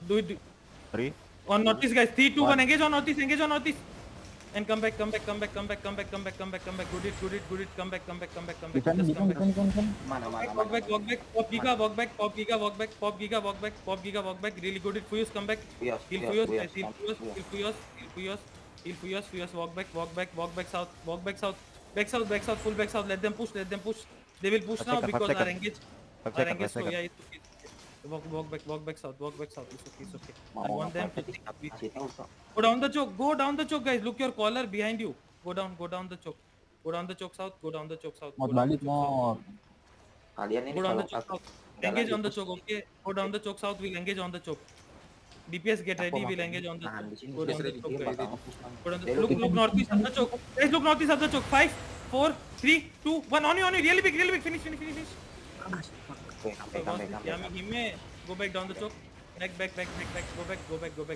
Do it. 3. On northeast, guys. 3, 2, 1. One. Engage on northeast. Engage on northeast. And come back. Come back. Come back. Come back. Come back. Come back. Come back. Come back. Good it. Good it. Good it. Come back. Come back. Come back. Come back. Just come back. Mana, mana, Walk mana, back. mana. Walk back. Pop Giga. Walk back. Pop Giga. Walk back. Pop Giga. Walk back. Pop Giga. Walk back. Really good it. Fuyos. Come back. Fuyos, Heal Fuyos, Fuyos. Fuyos, Guys. Heal Fuyos. Fuyos. Heal Fuyos. Heal Fuyos. Heal Fuyos. Fuyos. Walk back. Walk back. Walk back south. Walk back south. Back south. Back south. Full back south. Let them push. Let them push. They will push 5 now second, 5 because our second. engage. 5 Our second, engage 5 slow. second. Yeah. It's okay. Walk back. Walk back south. Walk back south. It's okay. It's okay. I Mau want them apa to tadi? think. Kasih tahu kok. Go down the choke. Go down the choke, guys. Look your collar behind you. Go down the choke. Go down the choke south. Go down the choke south. Go Mod down the balik choke south. mod. Kalian ini Go down the kalau choke aku south. nggak Engage lagi on the push, choke. Okay. Go down the choke south. We'll engage on the choke. DPS get ready. aku We'll bakal engage on the nahan di choke. sini. Go down the Dia choke, guys. bakal nge-push kan. Go down Dia the, look northeast of the choke. Guys, look northeast of the choke. 5, 4, 3, 2, 1. On you. Really big. Finish. Oke, sampai. Yami Hime. Go back down the choke. Back. Go back,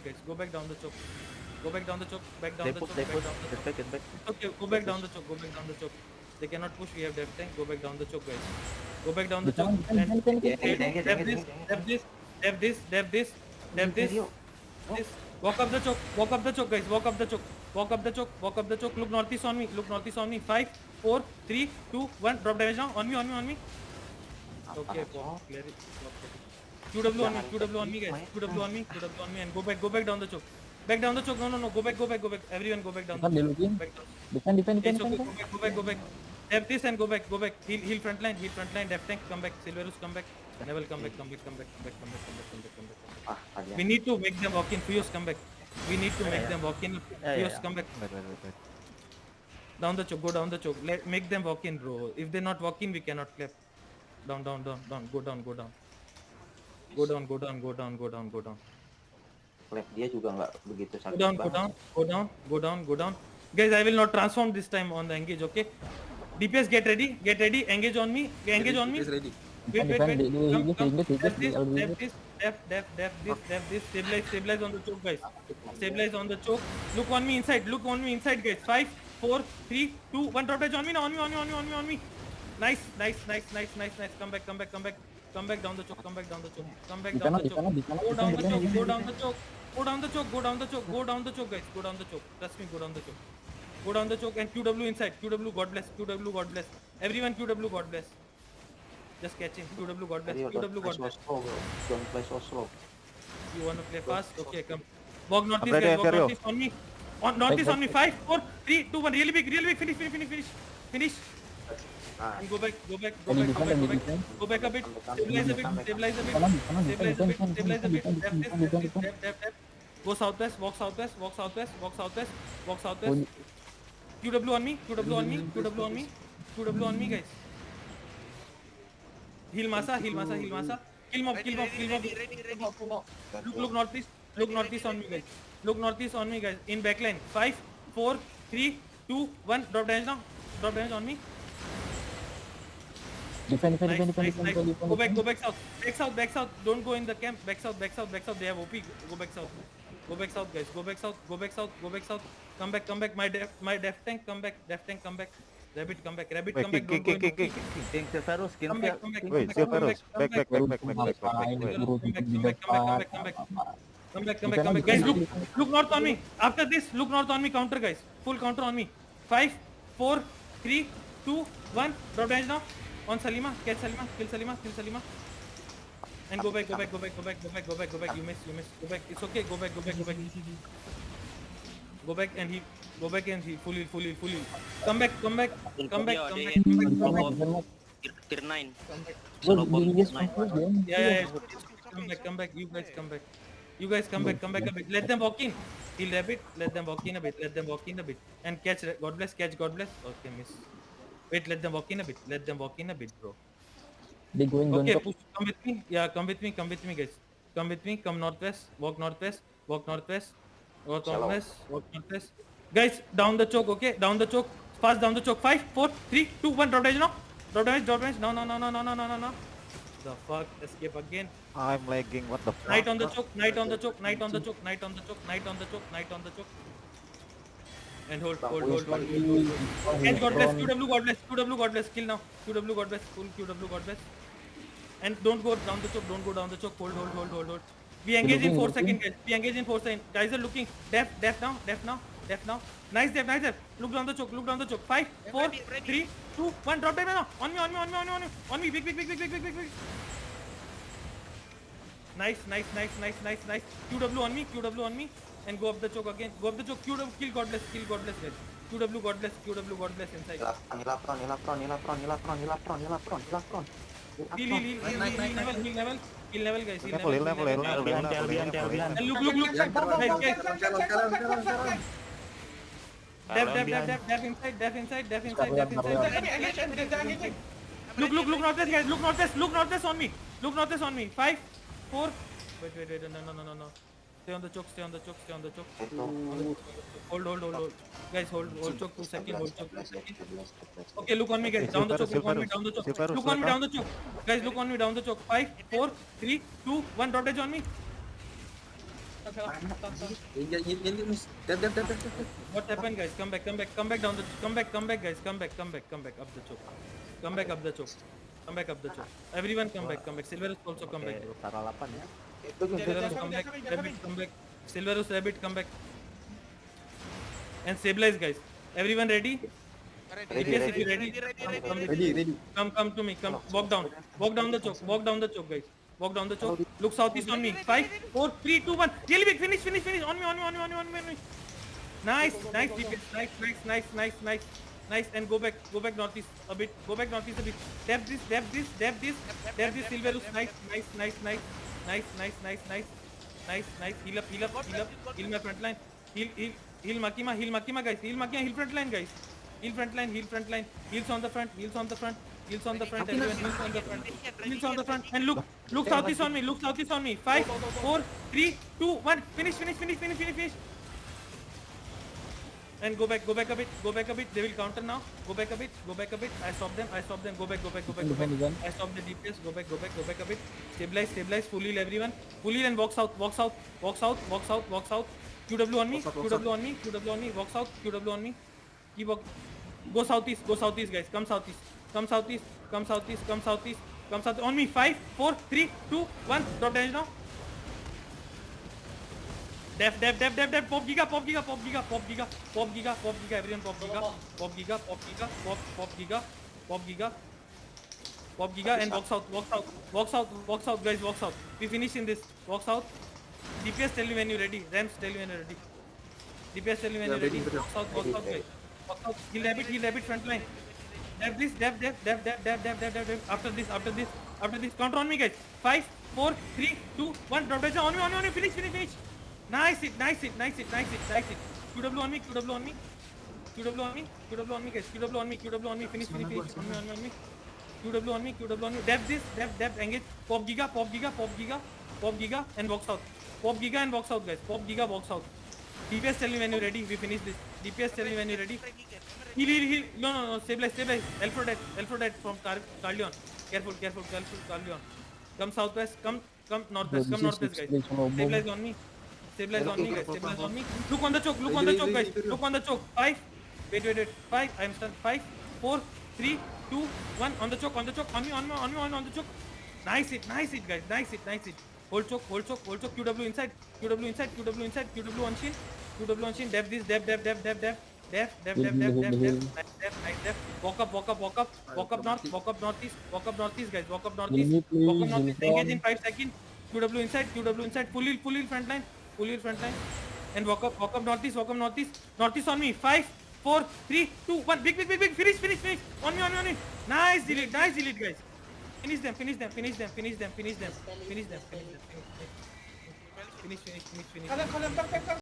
guys. Go back down the choke. Go back down the choke. Back down They the push, choke. they Back push. down the Get choke. back, get back. Okay, go back down the choke. Go back down the choke. They cannot push. We have death tank. Go back down the choke, guys. Go back down the choke. And dab this. Walk up the choke, guys. Walk up the choke. Look northeast on me. 5, 4, 3, 2, 1. Drop damage now. On me. Okay, clear it. QW on me, guys. QW on me. And go back down the choke. Back down the choke. No. Go back. Everyone go back down the Defend, choke. looking. Back down. Defend. It's okay. Go back. Dab this and go back. Heal front line. Def tank, come back. Silverus, come back. Neville, come back. Ah, kalian. We need to make them walk in. Fuyos, come back. We need to make them walk in. Fuyos, come back. Wait. Down the choke. Go down the choke. Make them walk in, bro. If they not walk in, we cannot clap. Down. Go down. Left dia juga nggak begitu sakit Go banget. down. Guys, I will not transform this time on the engage, okay? DPS, get ready. Engage on me. Wait. Defend. Come. Dia Def this. Stabilize on the choke, guys. Stabilize on the choke. Look on me inside, guys. 5, 4, 3, 2, 1. Drop damage on me now. On me. Nice. Come back down the choke. Go down the choke. Go down the choke, guys. Trust me, go down the choke. And QW inside. QW, God bless. Everyone, QW, God bless. Just catch him. QW, God bless. Rio, QW, God bless. don't play so slow. You wanna play fast? Okay, come. Walk northeast, ready, guys. Walk Ontario. northeast on me. Northeast on me. 5, 4, 3, 2, 1. Really big. Finish. And go back. Go back a bit. Stabilize a bit. Dab. Go southwest. Walk southwest. QW on me, guys. Heal Masa. Kill mob. Look northeast on me, guys. In backline. 5, 4, 3, 2, 1. Drop damage now. On me. Defend. Nice. Go back south. Back south. Don't go in the camp. Back south. They have OP. Go back south, guys. Go back south. Come back. My def tank, come back. Rabbit, come back. Wait, Don't go in the King Silverus, King Come back. Wait, Silverus. Back. Wait. Come back. Guys, look north on me. After this, look north on me. Counter, guys. Full counter on me. 5, 4, 3, 2, 1. Drop damage now. On Salima. Catch Salima. Kill Salima. And go back. You miss. Go back. It's okay. Go back. Go back and he. Fully. Come back. Tier 9. Yeah. Come back. You guys come back a bit. Let them walk in. Heal a bit. Let them walk in a bit. And catch. God bless. Okay, miss. Wait, let them walk in a bit, bro. They going Okay, top. push. Come with me. Yeah, come with me, guys. Come with me. Come northwest. Walk northwest. Guys, down the choke. Okay, down the choke. Fast down the choke. 5, 4, 3, 2, 1. Drop damage now. No. The fuck? Escape again. I'm lagging. What the fuck? Night on the choke. And hold. And God bless. QW God bless. Kill now. QW God bless. Full QW God bless. And don't go down the choke. Hold. We engage in Looking, 4 looking. seconds, guys. We engage in 4 seconds. Guys are looking. Def now. Nice def. Look down the choke. 5, 4, 3, 2, 1. Drop down now. On me. Big. Nice. QW on me. And go up the choke again. QW, kill God bless, guys. QW, God bless inside. Hilapron. Heal level, guys. Level. And look. Guys. Def inside. Look, northwest, guys. Look northwest on me. 5, 4. Wait. No. Stay on the choke. Hold. Guys, hold choke 2 seconds. Hold choke 2 seconds. Okay, look on me, guys. Down the choke. Look on me, down the choke. Look on me, down the choke. Guys, look on me, down the choke. 5, 4, 3, 2, 1. Drop edge on me. What happened, guys? Come back down the. Come back, guys. Come back up the choke. Come back up the choke. Everyone come back. Silverus also come back, bro. Saralapan ya. Silverus come back. Rabbit come back. Silverus Rabbit come back. And stabilize, guys. Everyone ready? DPS, if you ready. Come to me. Come. Walk down the choke, guys. Walk down the choke. Look southeast on me. 5, 4, 3, 2, 1. Really big. Finish. On me. Nice. DPS. Nice. And go back northeast a bit. Dab this. Silverus. Nice. Heal up. Heal my front line. Heal Makima, guys. Heal front line, guys. Heal front line. Heals on the front. Everyone heals on the front. And look southeast on me. 5, 4, 3, 2, 1. Finish. And go back a bit. They will counter now. Go back a bit. I stop them. Go back. I stop the DPS. Go back a bit. Stabilize. Full heal everyone. Full heal and walk south. QW on me. Walk south. QW on me. Keep walk. Go southeast, guys. Come southeast. On me. 5, 4, 3, 2, 1. Drop damage now. Def. Pop giga. Everyone pop giga. And walk south, guys. Walk south. We finish in this. Walk south. DPS tell me when you're ready. Rams tell me when you're ready. DPS tell me when you're ready. Walk south, guys. Walk south. Heal rabbit front line. Def this. After this. Counter on me, guys. 5, 4, 3, 2, 1. Drop down on me. Finish. Nice it. QW on me. QW on me, guys. QW on me. Finish. On me. QW on me. Def this. Engage. Pop giga. And walk south. Guys. Pop giga, walk south. DPS tell me when you're ready. We finish this. DPS tell me when you're ready. Heal. No. Stabilize. Elfro from Carleon. Careful, Carleon. Come southwest. Come northwest. Guys. Stabilize on me. Guys. Look on the choke, guys. Look on the choke. 5. Wait. 5. I'm stunned. 5, 4, 3, 2, 1. On the choke. On the choke. Nice it, guys. Nice it. Hold choke. QW inside. QW on shin. Def this. Def. Nice. Walk up northeast, guys. Engage in 5 seconds. QW inside. Full heal front line. And walk up northeast. Northeast on me. 5, 4, 3, 2, 1. Big. Finish. On me. Nice delete, guys. Finish them. Finish.